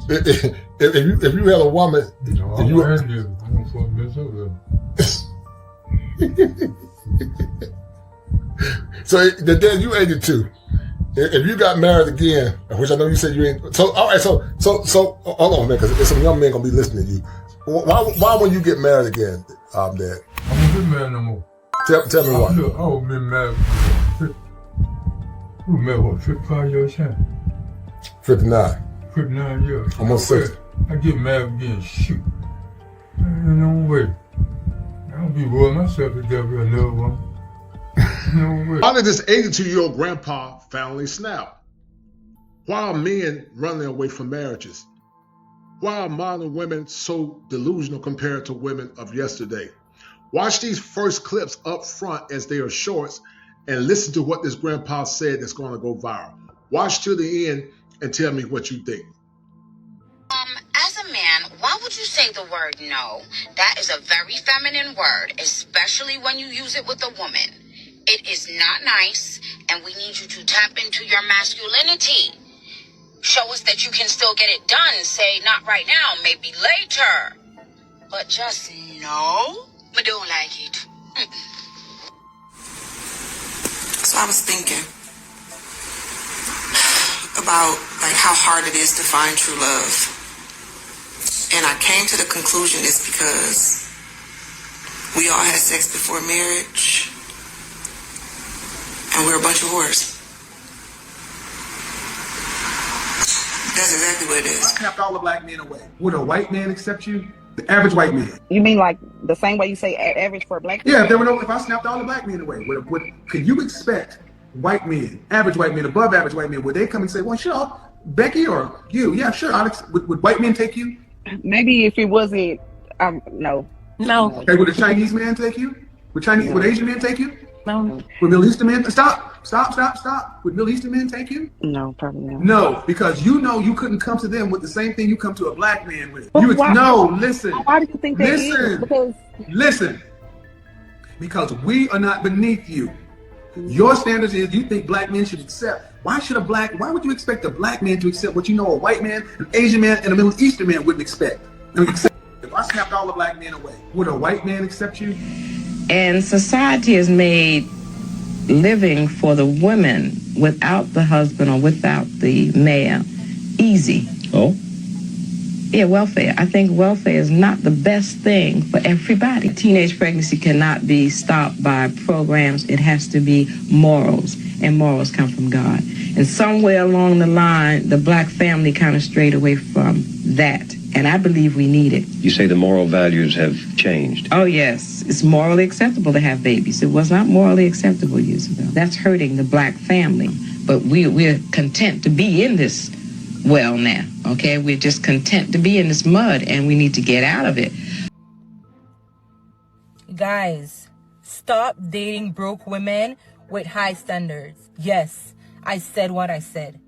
if you had a woman, I'm for so then you 82. If you got married again, which I know you said you ain't. So all right, so hold on, man, because there's some young men gonna be listening to you. Why when you get married again, Dad? I'm gonna get married no more. Tell me why. Look, I've been married. We met what, 55 years now? 59. 59 years. Almost 60. I get married again, shoot. Ain't no way. I don't be worrying myself to get another one. No way. Why did this 82-year-old grandpa finally snap? Why are men running away from marriages? Why are modern women so delusional compared to women of yesterday? Watch these first clips up front as they are shorts and listen to what this grandpa said that's going to go viral. Watch to the end and tell me what you think. As a man, why would you say the word no? That is a very feminine word, especially when you use it with a woman. It is not nice, and we need you to tap into your masculinity. Show us that you can still get it done. Say, not right now, maybe later. But just no? I don't like it. So I was thinking about like how hard it is to find true love. And I came to the conclusion it's because we all had sex before marriage and we're a bunch of whores. That's exactly what it is. I snapped all the black men away. Would a white man accept you? The average white man. You mean like the same way you say average for a black man? Yeah, if I snapped all the black men away, could you expect white men, average white men, above average white men, would they come and say, well, sure, Becky or you? Yeah, sure, Alex. Would white men take you? Maybe if it wasn't, no. No. Okay, would a Chinese man take you? Would Asian men take you? No. Would Middle Eastern men? Stop. Would Middle Eastern men take you? No, probably not. No, because you know you couldn't come to them with the same thing you come to a black man with. Listen. Why do you think that is? Listen. Because we are not beneath you. Your standards is you think black men should accept. Why would you expect a black man to accept what you know a white man, an Asian man, and a Middle Eastern man wouldn't expect? If I snapped all the black men away, would a white man accept you? And society has made living for the women without the husband or without the male easy. Oh? Yeah, welfare. I think welfare is not the best thing for everybody. Teenage pregnancy cannot be stopped by programs. It has to be morals, and morals come from God. And somewhere along the line, the black family kind of strayed away from that. And I believe we need it. You say the moral values have changed. Oh, yes. It's morally acceptable to have babies. It was not morally acceptable years ago. That's hurting the black family. But we're content to be in this well now, okay? We're just content to be in this mud, and we need to get out of it. Guys, stop dating broke women with high standards. Yes, I said what I said.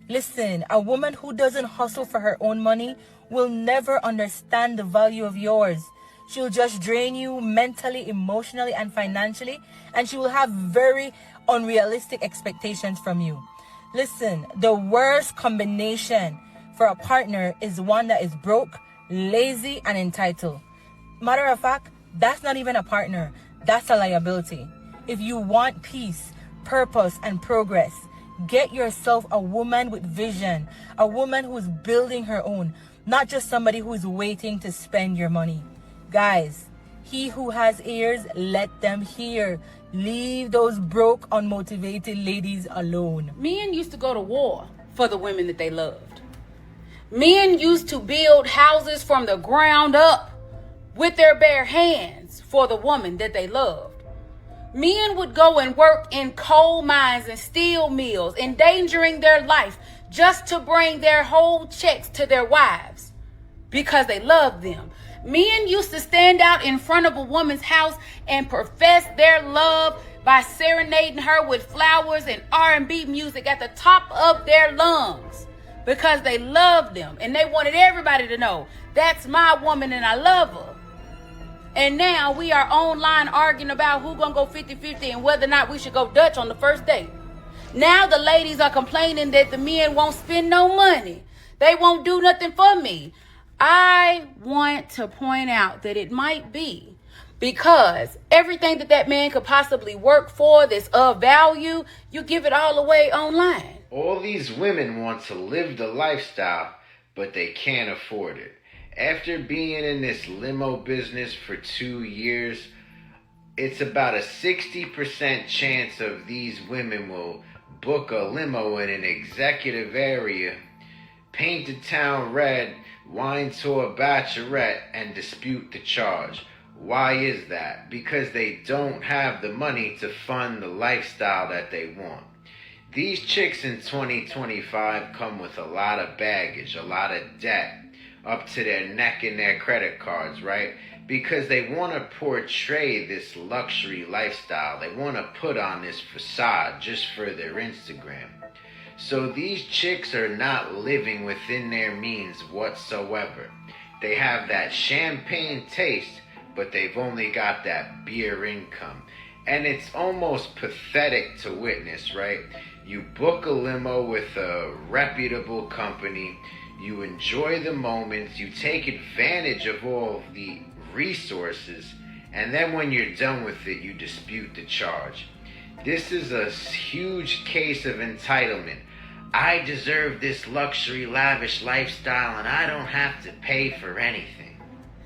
Listen, a woman who doesn't hustle for her own money will never understand the value of yours. She'll just drain you mentally, emotionally, and financially, and she will have very unrealistic expectations from you. Listen, the worst combination for a partner is one that is broke, lazy, and entitled. Matter of fact, that's not even a partner. That's a liability. If you want peace, purpose, and progress, get yourself a woman with vision, a woman who is building her own, not just somebody who is waiting to spend your money. Guys, he who has ears, let them hear. Leave those broke, unmotivated ladies alone. Men used to go to war for the women that they loved. Men used to build houses from the ground up with their bare hands for the woman that they loved. Men would go and work in coal mines and steel mills, endangering their life just to bring their whole checks to their wives because they loved them. Men used to stand out in front of a woman's house and profess their love by serenading her with flowers and R&B music at the top of their lungs because they loved them and they wanted everybody to know, that's my woman and I love her. And now we are online arguing about who gonna go 50-50 and whether or not we should go Dutch on the first date. Now the ladies are complaining that the men won't spend no money, They won't do nothing for me. I want to point out that it might be because everything that man could possibly work for that's of value, you give it all away online. All these women want to live the lifestyle, but they can't afford it. After being in this limo business for 2 years, it's about a 60% chance of these women will book a limo in an executive area, paint the town red, wine to a bachelorette, and dispute the charge. Why is that? Because they don't have the money to fund the lifestyle that they want. These chicks in 2025 come with a lot of baggage, a lot of debt, up to their neck in their credit cards, right? Because they want to portray this luxury lifestyle. They want to put on this facade just for their Instagram. So these chicks are not living within their means whatsoever. They have that champagne taste, but they've only got that beer income. And it's almost pathetic to witness, right? You book a limo with a reputable company, you enjoy the moments, you take advantage of all of the resources, and then when you're done with it, you dispute the charge. This is a huge case of entitlement. I deserve this luxury, lavish lifestyle, and I don't have to pay for anything.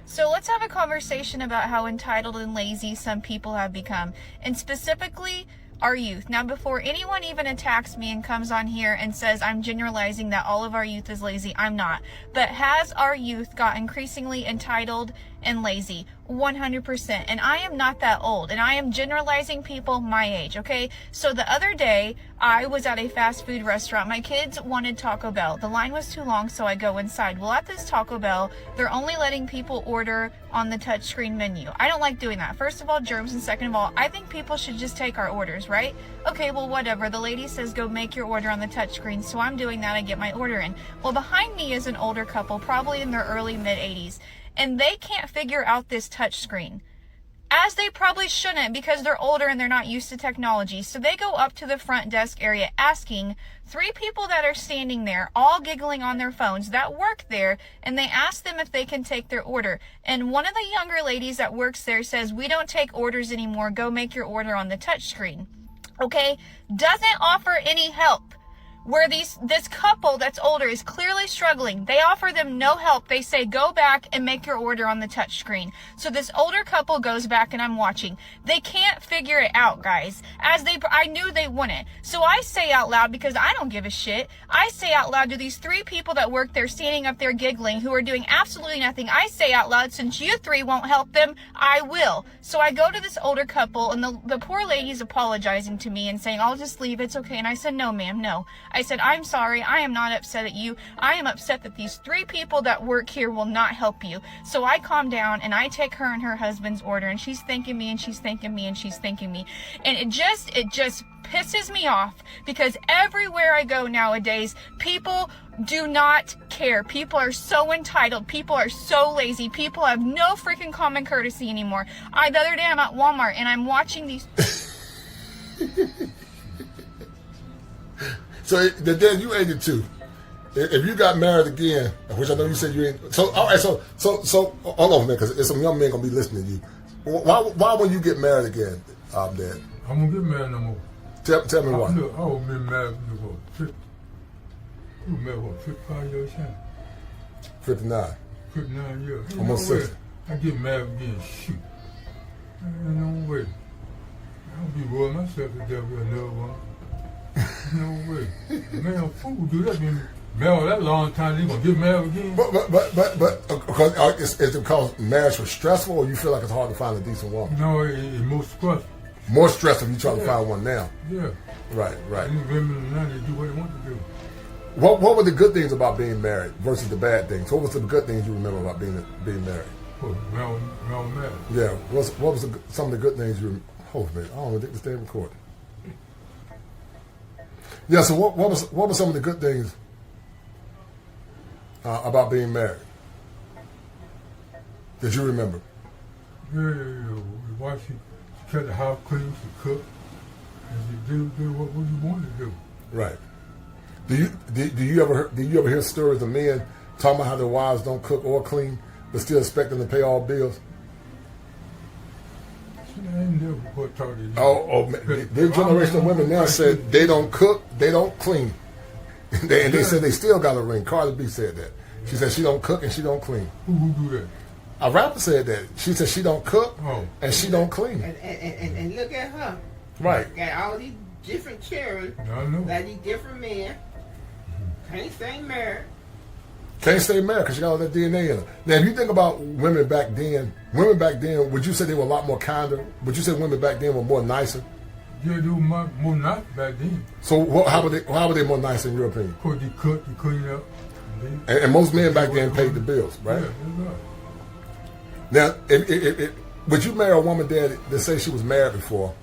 So let's have a conversation about how entitled and lazy some people have become, and specifically our youth. Now, before anyone even attacks me and comes on here and says I'm generalizing that all of our youth is lazy, I'm not. But has our youth got increasingly entitled and lazy? 100%. And I am not that old, and I am generalizing people my age, okay? So the other day, I was at a fast food restaurant. My kids wanted Taco Bell. The line was too long, so I go inside. Well, at this Taco Bell, they're only letting people order on the touchscreen menu. I don't like doing that. First of all, germs, and second of all, I think people should just take our orders, right? Okay, well, whatever. The lady says go make your order on the touchscreen, so I'm doing that. I get my order in. Well, behind me is an older couple, probably in their early mid-80s, and they can't figure out this touchscreen. As they probably shouldn't, because they're older and they're not used to technology. So they go up to the front desk area asking 3 people that are standing there, all giggling on their phones, that work there, and they ask them if they can take their order. And one of the younger ladies that works there says, we don't take orders anymore, go make your order on the touchscreen. Okay? Doesn't offer any help. Where this couple that's older is clearly struggling. They offer them no help. They say, go back and make your order on the touchscreen. So this older couple goes back, and I'm watching. They can't figure it out, guys. I knew they wouldn't. So I say out loud, because I don't give a shit, I say out loud to these 3 people that work there standing up there giggling who are doing absolutely nothing. I say out loud, since you 3 won't help them, I will. So I go to this older couple, and the poor lady's apologizing to me and saying, I'll just leave, it's okay. And I said, no, ma'am, no. I said, I'm sorry, I am not upset at you. I am upset that these 3 people that work here will not help you. So I calm down, and I take her and her husband's order, and she's thanking me, and she's thanking me, and she's thanking me. And it just pisses me off, because everywhere I go nowadays, people do not care. People are so entitled. People are so lazy. People have no freaking common courtesy anymore. The other day I'm at Walmart, and I'm watching these... So then you 82. If you got married again, which I know you said you ain't. So all right. So hold on, man, because some young men gonna be listening to you. Why when you get married again, Dad? I'm gonna get married no more. Tell me why. Look, I was been married for 55 years now. 59. 59 years. Almost 60. I get married again. Shoot. Ain't no way. I'll be worrying myself to death with another one. No way. Man, fool do that. Been married that long time, they gonna get married again? But is it because marriage was stressful, or you feel like it's hard to find a decent woman? No, it's more stressful. More stressful if you try to find one now. Yeah. Right. These women now, they do what they want to do. What were the good things about being married versus the bad things? What was the good things you remember about being married? Well, married. Yeah. What was some of the good things you? Hold man, I don't think this thing recording. Yeah. So what were some of the good things about being married that you remember? Yeah. Wife, she kept the house clean, she cooked, and she did what you wanted to do. Right. Do you ever hear stories of men talking about how their wives don't cook or clean, but still expect them to pay all bills? This generation of women now said they don't cook, they don't clean, and they said they still got a ring. Cardi B said that. She said she don't cook and she don't clean. Who do that? A rapper said that. She said she don't cook and she don't clean. And look at her. Right. Got all these different children. Got these different men. Can't stay married. Can't stay married because she got all that DNA in her. Now, if you think about women back then, would you say they were a lot more kinder? Would you say women back then were more nicer? Yeah, they were more nice back then. So how were they more nice in your opinion? Because they cooked, they cleaned up. And most men back then paid the bills, right? Yeah, that's right. Now, would you marry a woman that say she was married before,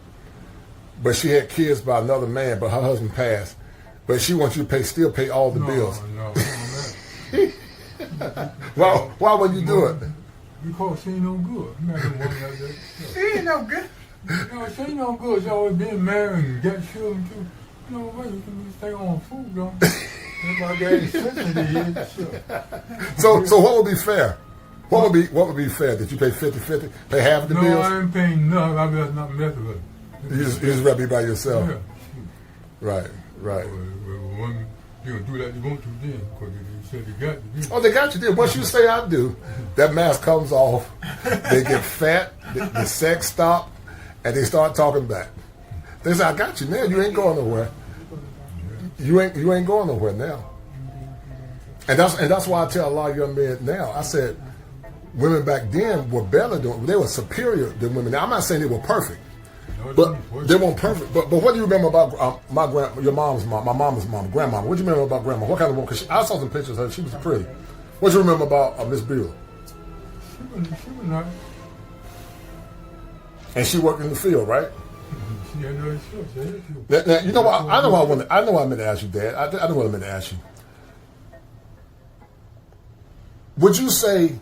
but she had kids by another man, but her husband passed, but she wants you to still pay all the bills? No. Why would you do it? Because she ain't no good. I'm not gonna woman like that. She ain't no good. No, she ain't no good. She always been married and got children too. You know what? You can stay on food, though. So what would be fair? What would be fair? Did you pay 50-50? Pay half the bills? No, I ain't paying nothing. I better not mess with it. You just rather be by yourself. Yeah. Right. Women, you gonna do that you want to then, because they said they got you. Oh, they got you then. Once you say I do, that mask comes off. They get fat. The sex stop, and they start talking back. They say, "I got you now. You ain't going nowhere. You ain't going nowhere now." And that's why I tell a lot of young men now. I said, women back then were better than, they were superior than women. Now I'm not saying they were perfect, but they weren't perfect. But what do you remember about your mom's mom, my mama's mom, grandma? What do you remember about grandma? What kind of woman? Cause I saw some pictures of her. She was pretty. What do you remember about Miss Buell? She was nice. And she worked in the field, right? She had no choice. Now, you know what? I know what I meant to ask you, Dad. I know what I meant to ask you. Would you say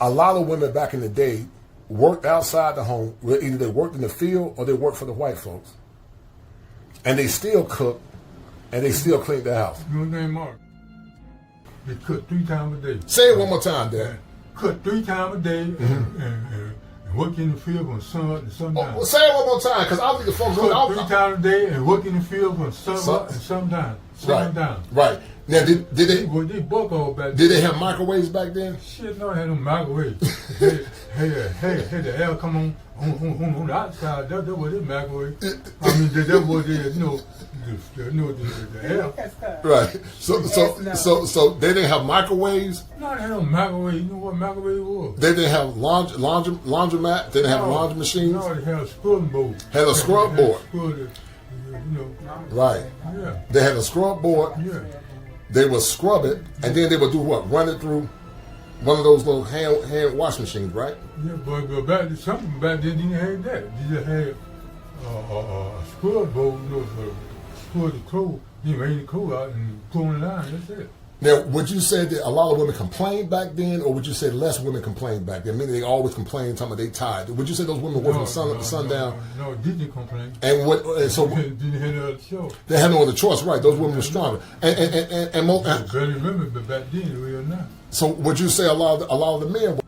a lot of women back in the day worked outside the home, where either they worked in the field or they worked for the white folks, and they still cook and they still clean the house? Your name Mark. They cook 3 times a day. Say it one more time, Dad. Cook 3 times a day and work in the field from sun up to sundown. Say it one more time, because I think the folks cook 3 times a day and work in the field from sun up and sundown. Right. Now, did they? Well, they buck all back then. Did they have microwaves back then? Shit, no, they had no microwaves. Hey, the air come on the outside. That was their microwave. I mean, that was the air. Right. So they didn't have microwaves. No, they had no microwave. You know what microwave was? They didn't have laundromat. They didn't have laundry machines. No, they had a scrub board. Had a scrub board. Right. Yeah. They had a scrub board. Yeah. They would scrub it, and then they would do what? Run it through one of those little hand wash machines, right? Yeah, but something back then didn't have that. You just had a scrub board, scrub the clothes, you rain the clothes out and throw in the line. That's it. Now, would you say that a lot of women complained back then, or would you say less women complained back then? Meaning they always complained, talking about they tired. Would you say those women worked from sun up to sundown? No, didn't complain. And so didn't have no other choice. They had no other choice, right? Those women were stronger. And barely remember, but back then they were not. So would you say a lot of the men